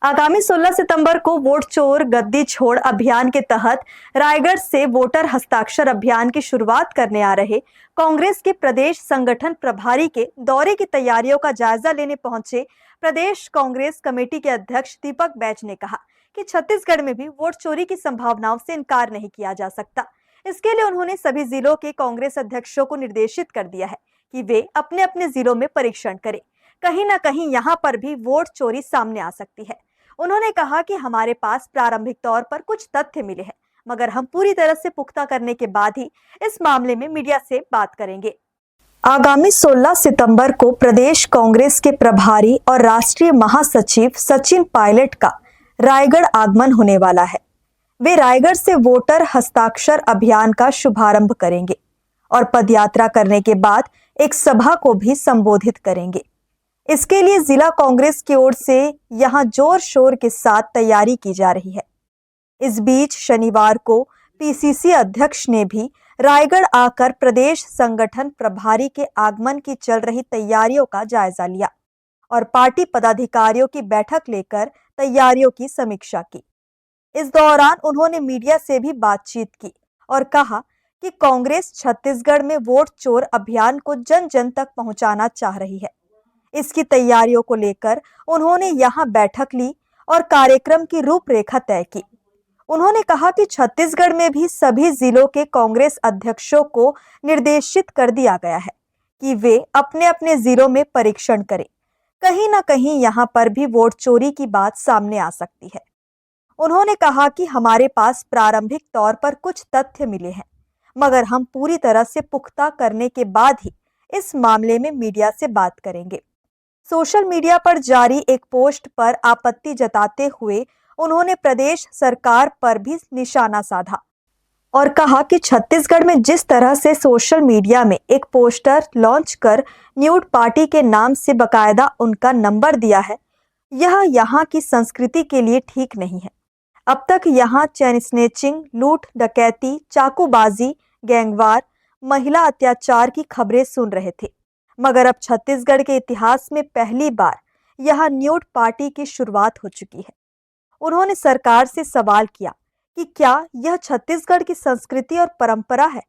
आगामी 16 सितंबर को वोट चोर गद्दी छोड़ अभियान के तहत रायगढ़ से वोटर हस्ताक्षर अभियान की शुरुआत करने आ रहे कांग्रेस के प्रदेश संगठन प्रभारी के दौरे की तैयारियों का जायजा लेने पहुंचे प्रदेश कांग्रेस कमेटी के अध्यक्ष दीपक बैज ने कहा कि छत्तीसगढ़ में भी वोट चोरी की संभावनाओं से इनकार नहीं किया जा सकता। इसके लिए उन्होंने सभी जिलों के कांग्रेस अध्यक्षों को निर्देशित कर दिया है कि वे अपने अपने जिलों में परीक्षण करें। कहीं ना कहीं यहाँ पर भी वोट चोरी सामने आ सकती है। उन्होंने कहा कि हमारे पास प्रारंभिक तौर पर कुछ तथ्य मिले हैं, मगर हम पूरी तरह से पुख्ता करने के बाद ही इस मामले में मीडिया से बात करेंगे। आगामी 16 सितंबर को प्रदेश कांग्रेस के प्रभारी और राष्ट्रीय महासचिव सचिन पायलट का रायगढ़ आगमन होने वाला है। वे रायगढ़ से वोटर हस्ताक्षर अभियान का शुभारंभ करेंगे और पदयात्रा करने के बाद एक सभा को भी संबोधित करेंगे। इसके लिए जिला कांग्रेस की ओर से यहां जोर शोर के साथ तैयारी की जा रही है। इस बीच शनिवार को पीसीसी अध्यक्ष ने भी रायगढ़ आकर प्रदेश संगठन प्रभारी के आगमन की चल रही तैयारियों का जायजा लिया और पार्टी पदाधिकारियों की बैठक लेकर तैयारियों की समीक्षा की। इस दौरान उन्होंने मीडिया से भी बातचीत की और कहा कि कांग्रेस छत्तीसगढ़ में वोट चोर अभियान को जन जन तक पहुंचाना चाह रही है। इसकी तैयारियों को लेकर उन्होंने यहां बैठक ली और कार्यक्रम की रूपरेखा तय की। उन्होंने कहा कि छत्तीसगढ़ में भी सभी जिलों के कांग्रेस अध्यक्षों को निर्देशित कर दिया गया है कि वे अपने अपने जिलों में परीक्षण करें। कहीं ना कहीं यहां पर भी वोट चोरी की बात सामने आ सकती है। उन्होंने कहा कि हमारे पास प्रारंभिक तौर पर कुछ तथ्य मिले हैं, मगर हम पूरी तरह से पुख्ता करने के बाद ही इस मामले में मीडिया से बात करेंगे। सोशल मीडिया पर जारी एक पोस्ट पर आपत्ति जताते हुए उन्होंने प्रदेश सरकार पर भी निशाना साधा और कहा कि छत्तीसगढ़ में जिस तरह से सोशल मीडिया में एक पोस्टर लॉन्च कर न्यूड पार्टी के नाम से बकायदा उनका नंबर दिया है, यह यहाँ की संस्कृति के लिए ठीक नहीं है। अब तक यहाँ चैन स्नेचिंग, लूट डकैती, चाकूबाजी, गैंगवार, महिला अत्याचार की खबरें सुन रहे थे, मगर अब छत्तीसगढ़ के इतिहास में पहली बार यह न्यूड पार्टी की शुरुआत हो चुकी है। उन्होंने सरकार से सवाल किया कि क्या यह छत्तीसगढ़ की संस्कृति और परंपरा है।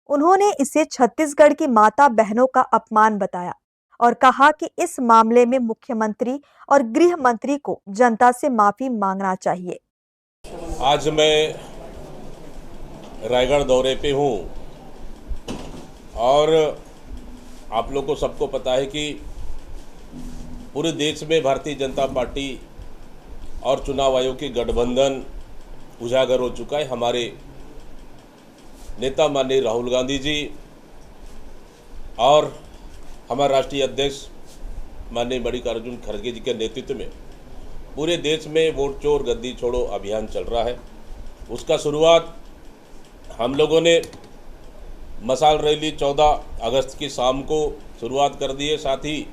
उन्होंने इसे छत्तीसगढ़ की माता बहनों का अपमान बताया और कहा कि इस मामले में मुख्यमंत्री और गृह मंत्री को जनता से माफी मांगना चाहिए। आज मैं रायगढ़ दौरे पे हूँ और आप लोग को सबको पता है कि पूरे देश में भारतीय जनता पार्टी और चुनाव आयोग की गठबंधन उजागर हो चुका है। हमारे नेता माननीय राहुल गांधी जी और हमारे राष्ट्रीय अध्यक्ष माननीय मल्लिकार्जुन खड़गे जी के नेतृत्व में पूरे देश में वोट चोर गद्दी छोड़ो अभियान चल रहा है। उसका शुरुआत हम लोगों ने मशाल रैली 14 अगस्त की शाम को शुरुआत कर दी है। साथ ही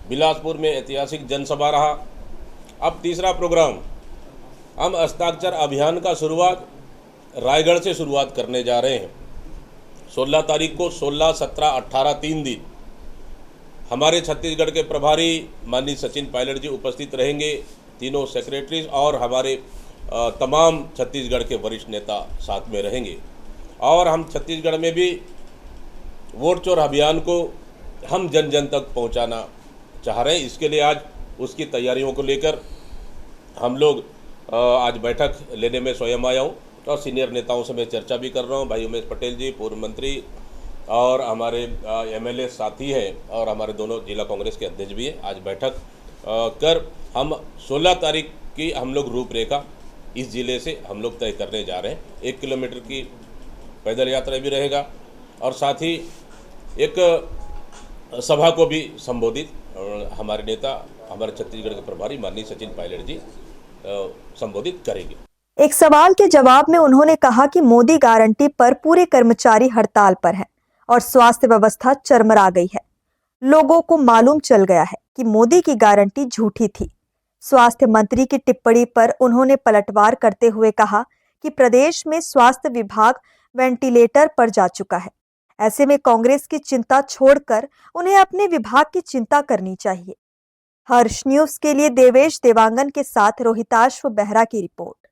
बिलासपुर में ऐतिहासिक जनसभा रहा। अब तीसरा प्रोग्राम हम हस्ताक्षर अभियान का शुरुआत रायगढ़ से शुरुआत करने जा रहे हैं। 16 तारीख को 16, 17, 18 3 दिन हमारे छत्तीसगढ़ के प्रभारी माननीय सचिन पायलट जी उपस्थित रहेंगे। तीनों सेक्रेटरीज और हमारे तमाम छत्तीसगढ़ के वरिष्ठ नेता साथ में रहेंगे और हम छत्तीसगढ़ में भी वोट चोर अभियान को हम जन जन तक पहुंचाना चाह रहे हैं। इसके लिए आज उसकी तैयारियों को लेकर हम लोग आज बैठक लेने में स्वयं आया हूँ और सीनियर नेताओं से मैं चर्चा भी कर रहा हूँ। भाई उमेश पटेल जी पूर्व मंत्री और हमारे एमएलए साथी हैं और हमारे दोनों जिला कांग्रेस के अध्यक्ष भी हैं। आज बैठक कर हम 16 तारीख की हम लोग रूपरेखा इस जिले से हम लोग तय करने जा रहे हैं। 1 किलोमीटर की पैदल यात्रा भी रहेगा और साथ ही एक सभा को भी संबोधित हमारे नेता हमारे छत्तीसगढ़ के प्रभारी माननीय सचिन पायलट जी संबोधित करेंगे। एक सवाल के जवाब में उन्होंने कहा कि मोदी गारंटी पर पूरे कर्मचारी हड़ताल पर हैं और स्वास्थ्य व्यवस्था चरमरा गई है। लोगों को मालूम चल गया है कि मोदी की गारंटी झूठी थी। स्वास्थ्य मंत्री की टिप्पणी पर उन्होंने पलटवार करते हुए कहा कि प्रदेश में स्वास्थ्य विभाग वेंटिलेटर पर जा चुका है। ऐसे में कांग्रेस की चिंता छोड़कर उन्हें अपने विभाग की चिंता करनी चाहिए। हर्ष न्यूज के लिए देवेश देवांगन के साथ रोहिताश्व बेहरा की रिपोर्ट।